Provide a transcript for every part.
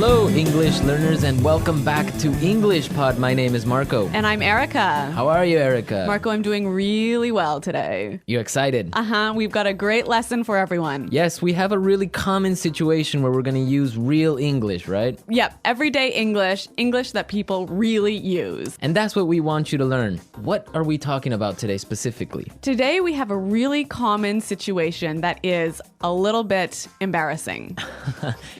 Hello, English learners, and welcome back to English Pod. My name is Marco. And I'm Erica. How are you, Erica? Marco, I'm doing really well today. You excited? We've got a great lesson for everyone. Yes, we have a really common situation where we're going to use real English, right? Yep, everyday English, English that people really use. And that's what we want you to learn. What are we talking about today specifically? Today we have a really common situation that is a little bit embarrassing.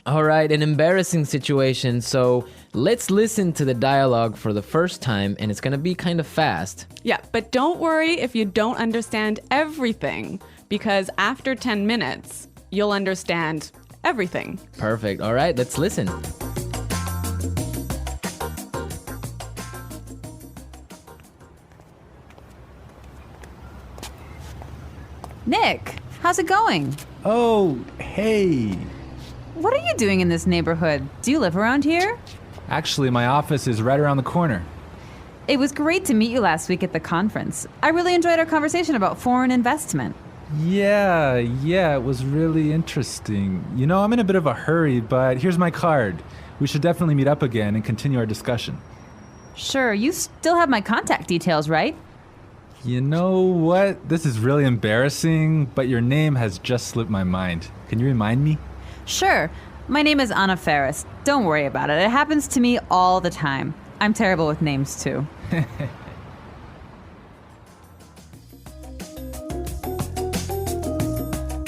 All right, an embarrassing situation. So let's listen to the dialogue for the first time, and it's going to be kind of fast. Yeah, but don't worry if you don't understand everything, because after 10 minutes, you'll understand everything. Perfect. All right, let's listen. Nick, how's it going? Oh, hey. What are you doing in this neighborhood? Do you live around here? Actually, my office is right around the corner. It was great to meet you last week at the conference. I really enjoyed our conversation about foreign investment. Yeah, it was really interesting. You know, I'm in a bit of a hurry, but here's my card. We should definitely meet up again and continue our discussion. Sure, you still have my contact details, right? You know what? This is really embarrassing, but your name has just slipped my mind. Can you remind me? Sure. My name is Anna Ferris. Don't worry about it. It happens to me all the time. I'm terrible with names, too.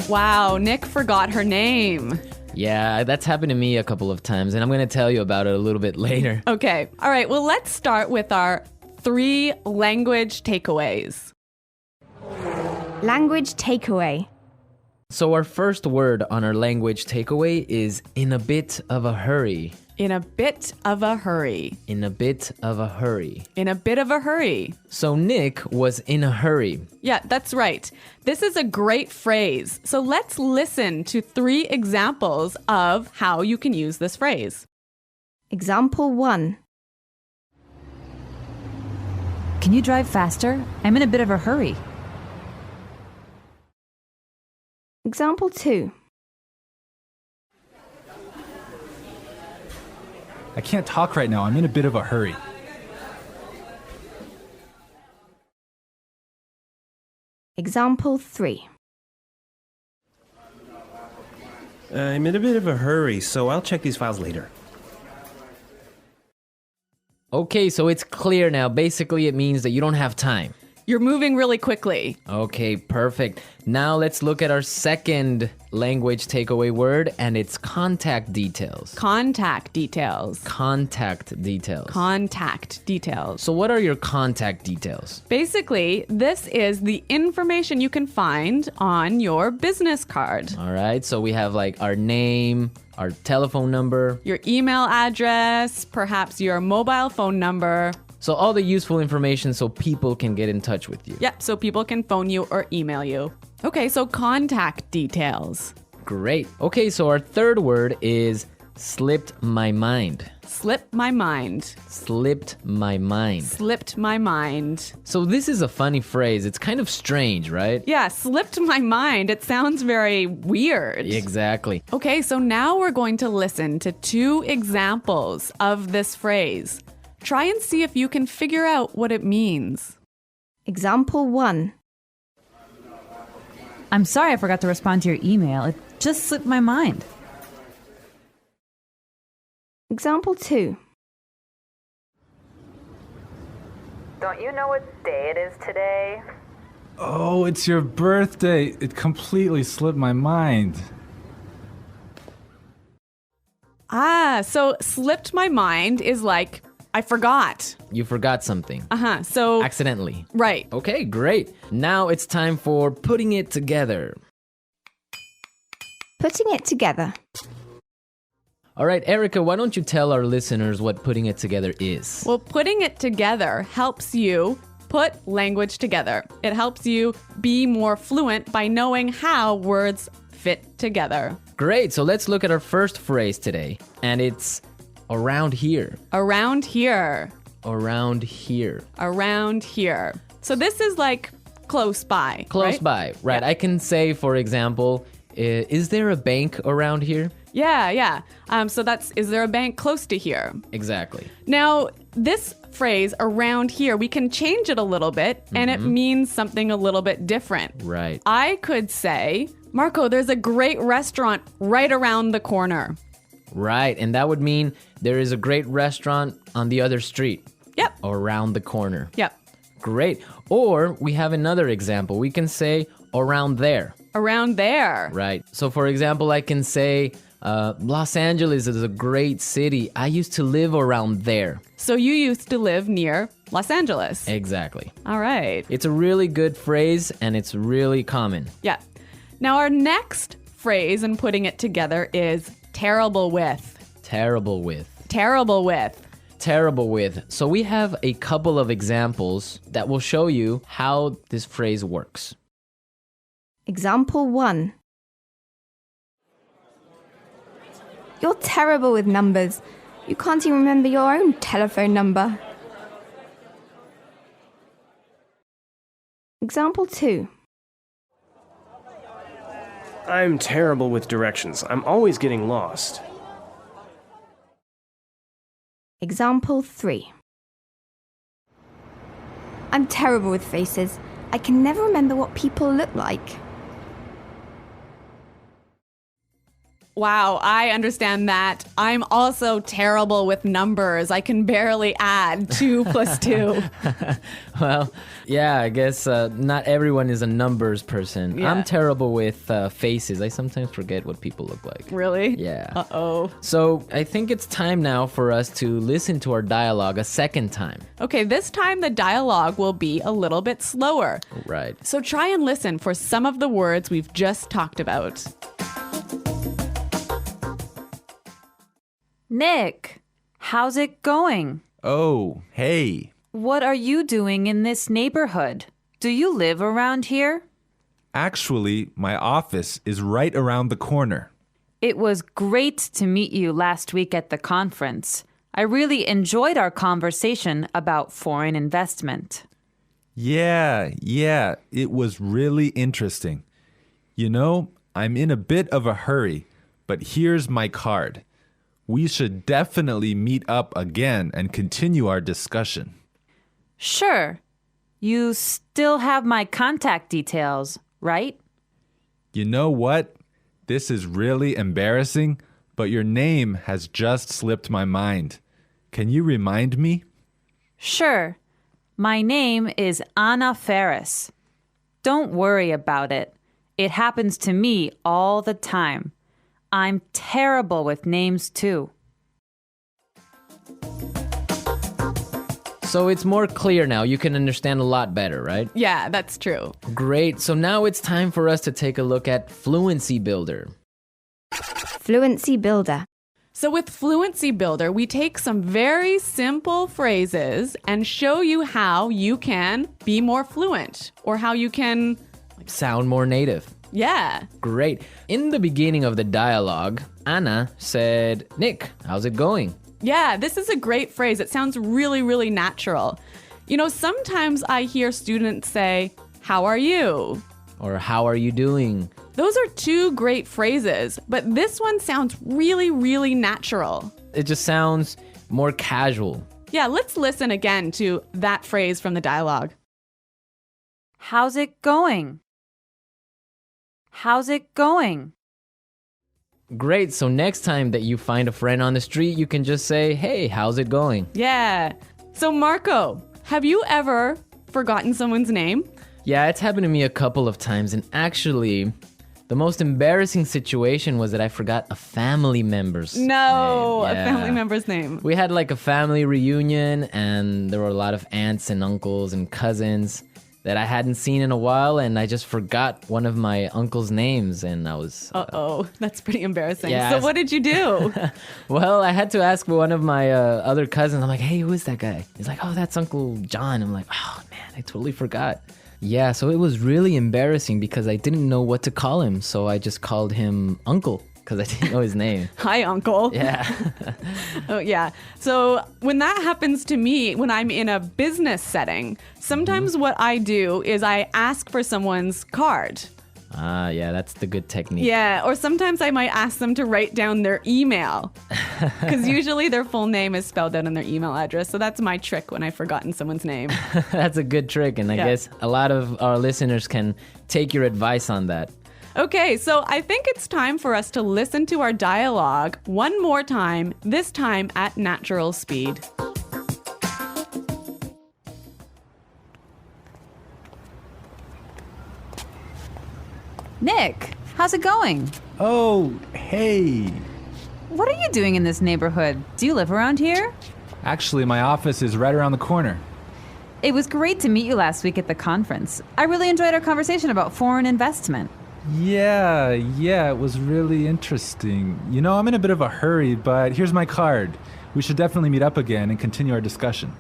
Wow, Nick forgot her name. Yeah, that's happened to me a couple of times, and I'm going to tell you about it a little bit later. Okay, all right, well, let's start with our 3 language takeaways. Language takeaway. So our first word on our language takeaway is in a bit of a hurry. In a bit of a hurry. In a bit of a hurry. In a bit of a hurry. So Nick was in a hurry. Yeah, that's right. This is a great phrase. So let's listen to 3 examples of how you can use this phrase. Example 1. Can you drive faster? I'm in a bit of a hurry. Example 2. I can't talk right now. I'm in a bit of a hurry. Example 3. I'm in a bit of a hurry, so I'll check these files later. Okay, so it's clear now. Basically, it means that you don't have time. You're moving really quickly. Okay, perfect. Now let's look at our second language takeaway word, and it's contact details. Contact details. Contact details. Contact details. So what are your contact details? Basically, this is the information you can find on your business card. All right, so we have like our name, our telephone number. Your email address, perhaps your mobile phone number. So all the useful information so people can get in touch with you. Yep, so people can phone you or email you. Okay, so contact details. Great. Okay, so our third word is slipped my mind. Slipped my mind. Slipped my mind. Slipped my mind. So this is a funny phrase. It's kind of strange, right? Yeah, slipped my mind. It sounds very weird. Exactly. Okay, so now we're going to listen to 2 examples of this phrase. Try and see if you can figure out what it means. Example 1. I'm sorry I forgot to respond to your email. It just slipped my mind. Example 2. Don't you know what day it is today? Oh, it's your birthday. It completely slipped my mind. So slipped my mind is like, I forgot. You forgot something. So, Accidentally. right. Okay, great. Now it's time for putting it together. Putting it together. All right, Erica, why don't you tell our listeners what putting it together is? Well, putting it together helps you put language together. It helps you be more fluent by knowing how words fit together. Great, so let's look at our first phrase today. And it's around here. Around here. Around here. Around here. So this is like close by. Close right? by, right. Yeah. I can say, for example, is there a bank around here? Yeah. So is there a bank close to here? Exactly. Now, this phrase around here, we can change it a little bit and it means something a little bit different. Right. I could say, Marco, there's a great restaurant right around the corner. Right. And that would mean there is a great restaurant on the other street. Yep. Or around the corner. Yep. Great. Or we have another example. We can say around there. Around there. Right. So, for example, I can say Los Angeles is a great city. I used to live around there. So you used to live near Los Angeles. Exactly. All right. It's a really good phrase and it's really common. Yeah. Now, our next phrase in putting it together is terrible with. Terrible with. Terrible with. Terrible with. So we have a couple of examples that will show you how this phrase works. Example 1. You're terrible with numbers. You can't even remember your own telephone number. Example 2. I'm terrible with directions. I'm always getting lost. Example 3. I'm terrible with faces. I can never remember what people look like. Wow, I understand that. I'm also terrible with numbers. I can barely add 2 plus 2. Well, yeah, I guess not everyone is a numbers person. Yeah. I'm terrible with faces. I sometimes forget what people look like. Really? Yeah. Uh-oh. So I think it's time now for us to listen to our dialogue a second time. Okay, this time the dialogue will be a little bit slower. Right. So try and listen for some of the words we've just talked about. Nick, how's it going? Oh, hey. What are you doing in this neighborhood? Do you live around here? Actually, my office is right around the corner. It was great to meet you last week at the conference. I really enjoyed our conversation about foreign investment. Yeah, it was really interesting. You know, I'm in a bit of a hurry, but here's my card. We should definitely meet up again and continue our discussion. Sure. You still have my contact details, right? You know what? This is really embarrassing, but your name has just slipped my mind. Can you remind me? Sure. My name is Anna Ferris. Don't worry about it. It happens to me all the time. I'm terrible with names too. So it's more clear now. You can understand a lot better, right? Yeah, that's true. Great. So now it's time for us to take a look at Fluency Builder. Fluency Builder. So with Fluency Builder, we take some very simple phrases and show you how you can be more fluent or how you can... Sound more native. Yeah. Great. In the beginning of the dialogue, Anna said, Nick, how's it going? Yeah, this is a great phrase. It sounds really, really natural. You know, sometimes I hear students say, how are you? Or how are you doing? Those are 2 great phrases, but this one sounds really, really natural. It just sounds more casual. Yeah, let's listen again to that phrase from the dialogue. How's it going? How's it going? Great. So next time that you find a friend on the street, you can just say, hey, how's it going? Yeah. So Marco, have you ever forgotten someone's name? Yeah, it's happened to me a couple of times. And actually, the most embarrassing situation was that I forgot a family member's name. No, a Yeah. family member's name. We had like a family reunion and there were a lot of aunts and uncles and cousins that I hadn't seen in a while, and I just forgot one of my uncle's names, and I was... Uh-oh, that's pretty embarrassing. Yeah, So what did you do? Well, I had to ask one of my other cousins. I'm like, hey, who is that guy? He's like, oh, that's Uncle John. I'm like, oh, man, I totally forgot. Yeah, so it was really embarrassing because I didn't know what to call him, so I just called him Uncle because I didn't know his name. Hi, Uncle. Yeah. Oh, yeah. So when that happens to me, when I'm in a business setting, sometimes what I do is I ask for someone's card. Ah, yeah, that's the good technique. Yeah, or sometimes I might ask them to write down their email because usually their full name is spelled out in their email address. So that's my trick when I've forgotten someone's name. That's a good trick, and I guess a lot of our listeners can take your advice on that. Okay, so I think it's time for us to listen to our dialogue one more time, this time at natural speed. Nick, how's it going? Oh, hey. What are you doing in this neighborhood? Do you live around here? Actually, my office is right around the corner. It was great to meet you last week at the conference. I really enjoyed our conversation about foreign investment. Yeah, it was really interesting. You know, I'm in a bit of a hurry, but here's my card. We should definitely meet up again and continue our discussion.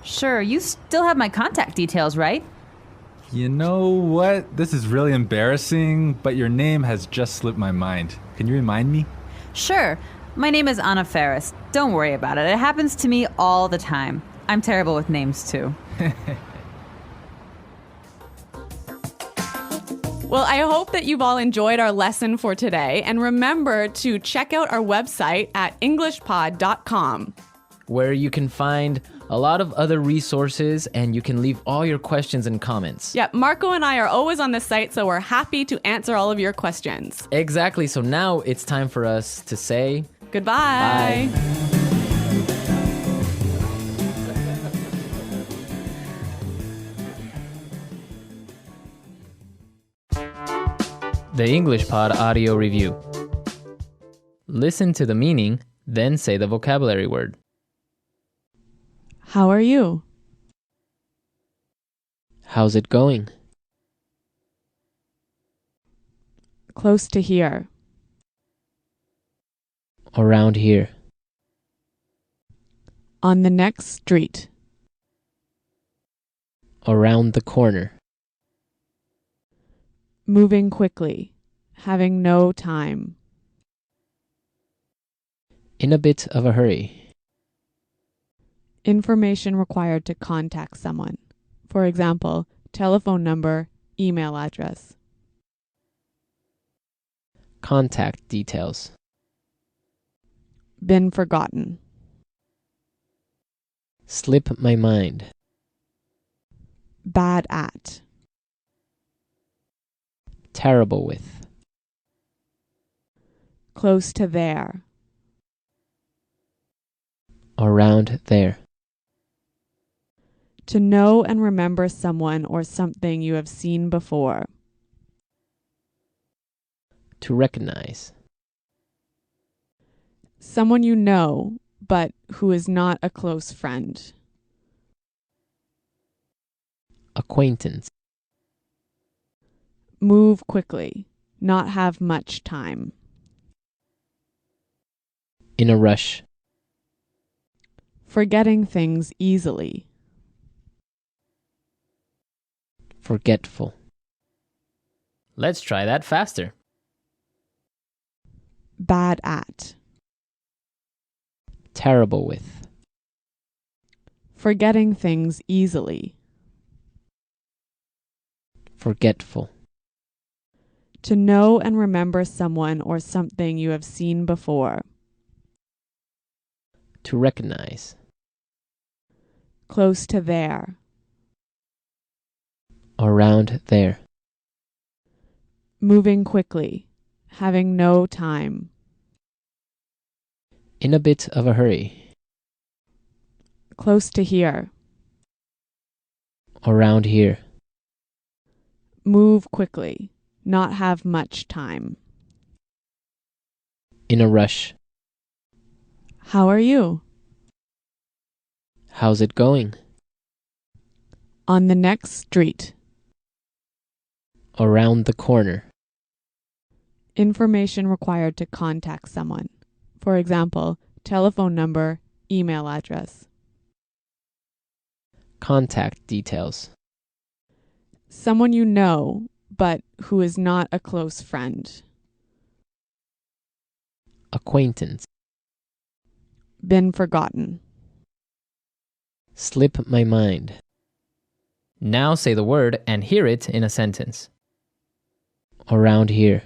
Sure, you still have my contact details, right? You know what? This is really embarrassing, but your name has just slipped my mind. Can you remind me? Sure. My name is Anna Ferris. Don't worry about it. It happens to me all the time. I'm terrible with names, too. Well, I hope that you've all enjoyed our lesson for today. And remember to check out our website at englishpod.com, where you can find a lot of other resources and you can leave all your questions and comments. Yeah, Marco and I are always on the site, so we're happy to answer all of your questions. Exactly. So now it's time for us to say goodbye. Bye. The English Pod Audio Review. Listen to the meaning, then say the vocabulary word. How are you? How's it going? Close to here. Around here. On the next street. Around the corner. Moving quickly. Having no time. In a bit of a hurry. Information required to contact someone. For example, telephone number, email address. Contact details. Been forgotten. Slip my mind. Bad at. Terrible with. Close to there. Around there. To know and remember someone or something you have seen before. To recognize. Someone you know, but who is not a close friend. Acquaintance. Move quickly. Not have much time. In a rush. Forgetting things easily. Forgetful. Let's try that faster. Bad at. Terrible with. Forgetting things easily. Forgetful. To know and remember someone or something you have seen before. To recognize. Close to there. Around there. Moving quickly. Having no time. In a bit of a hurry. Close to here. Around here. Move quickly. Not have much time. In a rush. How are you? How's it going? On the next street. Around the corner. Information required to contact someone. For example, telephone number, email address. Contact details. Someone you know, but who is not a close friend. Acquaintance. Been forgotten. Slip my mind. Now say the word and hear it in a sentence. Around here.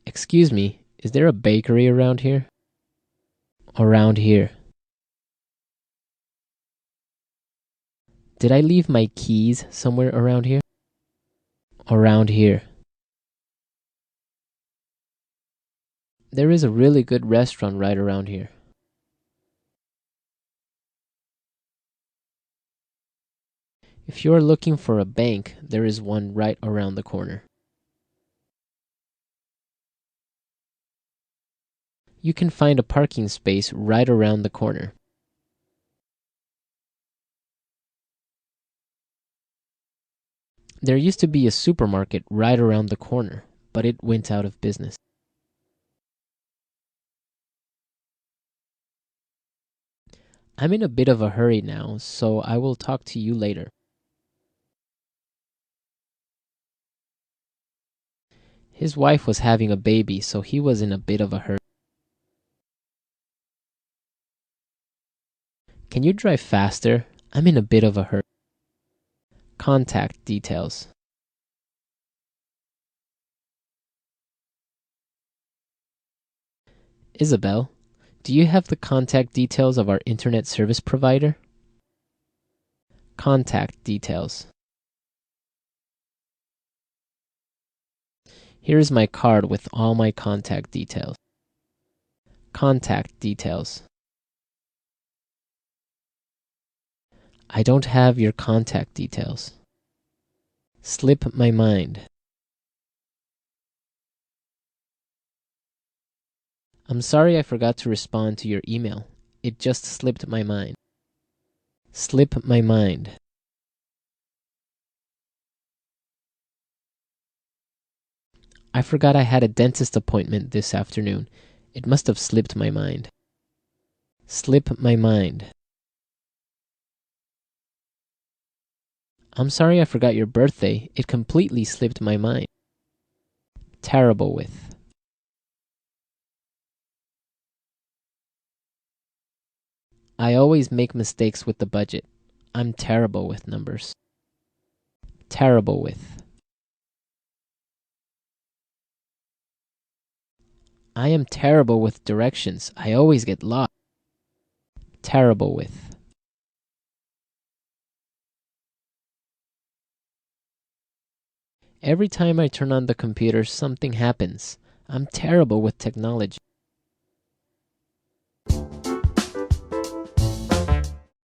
Excuse me, is there a bakery around here? Around here. Did I leave my keys somewhere around here? Around here. There is a really good restaurant right around here. If you are looking for a bank, there is one right around the corner. You can find a parking space right around the corner. There used to be a supermarket right around the corner, but it went out of business. I'm in a bit of a hurry now, so I will talk to you later. His wife was having a baby, so he was in a bit of a hurry. Can you drive faster? I'm in a bit of a hurry. Contact details. Isabel, do you have the contact details of our internet service provider? Contact details. Here is my card with all my contact details. Contact details. I don't have your contact details. Slip my mind. I'm sorry I forgot to respond to your email. It just slipped my mind. Slip my mind. I forgot I had a dentist appointment this afternoon. It must have slipped my mind. Slip my mind. I'm sorry I forgot your birthday. It completely slipped my mind. Terrible with. I always make mistakes with the budget. I'm terrible with numbers. Terrible with. I am terrible with directions. I always get lost. Terrible with. Every time I turn on the computer, something happens. I'm terrible with technology.